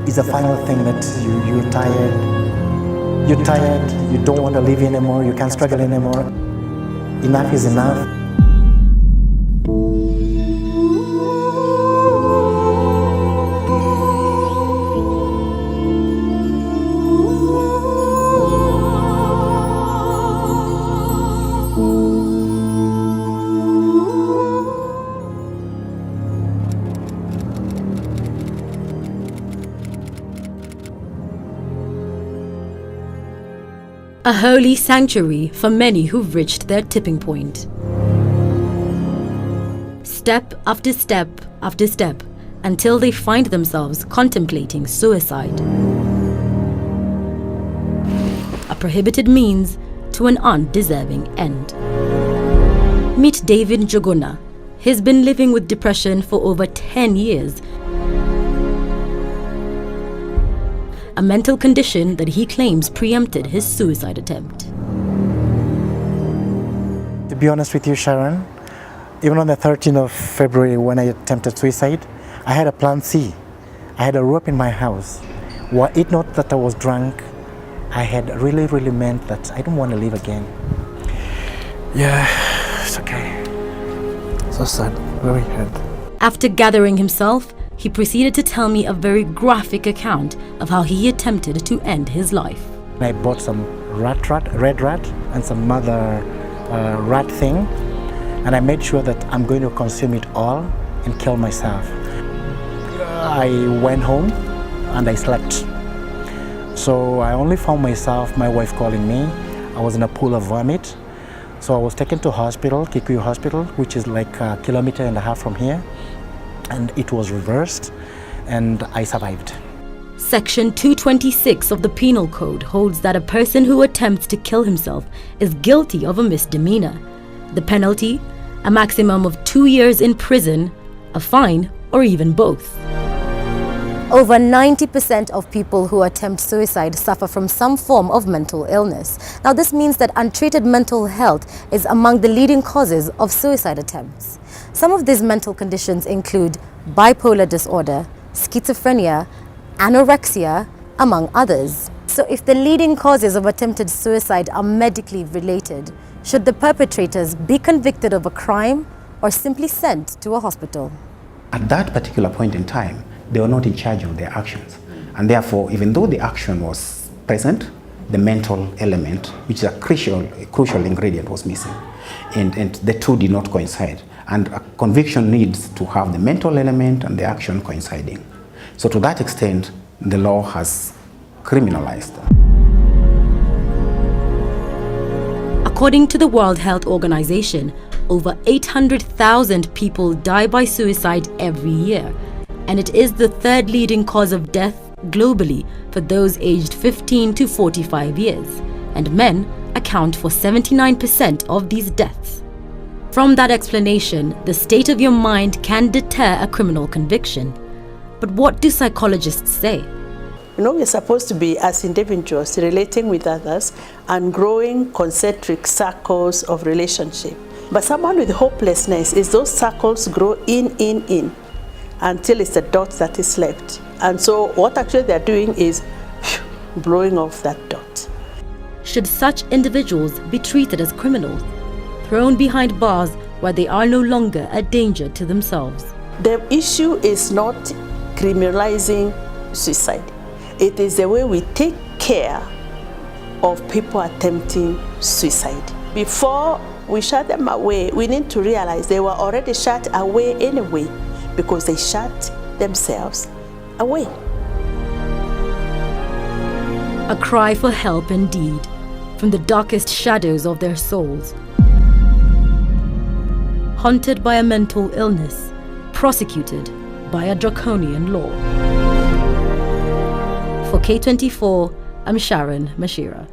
is the final thing that you're tired. You're tired, you don't want to live anymore, you can't struggle anymore. Enough is enough. A holy sanctuary for many who've reached their tipping point. Step after step after step, until they find themselves contemplating suicide. A prohibited means to an undeserving end. Meet David Njuguna. He's been living with depression for over 10 years. A mental condition that he claims preempted his suicide attempt. To be honest with you, Sharon, even on the 13th of February when I attempted suicide, I had a plan C. I had a rope in my house. Were it not that I was drunk, I had really meant that I don't want to live again. Yeah, it's okay. So sad, very hard. After gathering himself, he proceeded to tell me a very graphic account of how he attempted to end his life. I bought some red rat, and some other rat thing, and I made sure that I'm going to consume it all and kill myself. I went home and I slept. So I only found myself, my wife calling me. I was in a pool of vomit. So I was taken to hospital, Kithure Hospital, which is like 1.5 kilometers from here. And it was reversed, and I survived. Section 226 of the Penal Code holds that a person who attempts to kill himself is guilty of a misdemeanor. The penalty, a maximum of 2 years in prison, a fine, or even both. Over 90% of people who attempt suicide suffer from some form of mental illness. Now, this means that untreated mental health is among the leading causes of suicide attempts. Some of these mental conditions include bipolar disorder, schizophrenia, anorexia, among others. So if the leading causes of attempted suicide are medically related, should the perpetrators be convicted of a crime or simply sent to a hospital? At that particular point in time, they were not in charge of their actions. And therefore, even though the action was present, the mental element, which is a crucial ingredient, was missing. And the two did not coincide. And a conviction needs to have the mental element and the action coinciding. So to that extent, the law has criminalized them. According to the World Health Organization, over 800,000 people die by suicide every year, and it is the third leading cause of death globally for those aged 15 to 45 years, and men account for 79% of these deaths. From that explanation, the state of your mind can deter a criminal conviction. But what do psychologists say? You know, we're supposed to be, as individuals, relating with others and growing concentric circles of relationship. But someone with hopelessness is those circles grow in, until it's a dot that is left. And so what actually they're doing is blowing off that dot. Should such individuals be treated as criminals, thrown behind bars where they are no longer a danger to themselves? The issue is not criminalizing suicide. It is the way we take care of people attempting suicide. Before we shut them away, we need to realize they were already shut away anyway because they shut themselves away. A cry for help indeed, from the darkest shadows of their souls. Haunted by a mental illness, prosecuted by a draconian law. For K24, I'm Sharon Machira.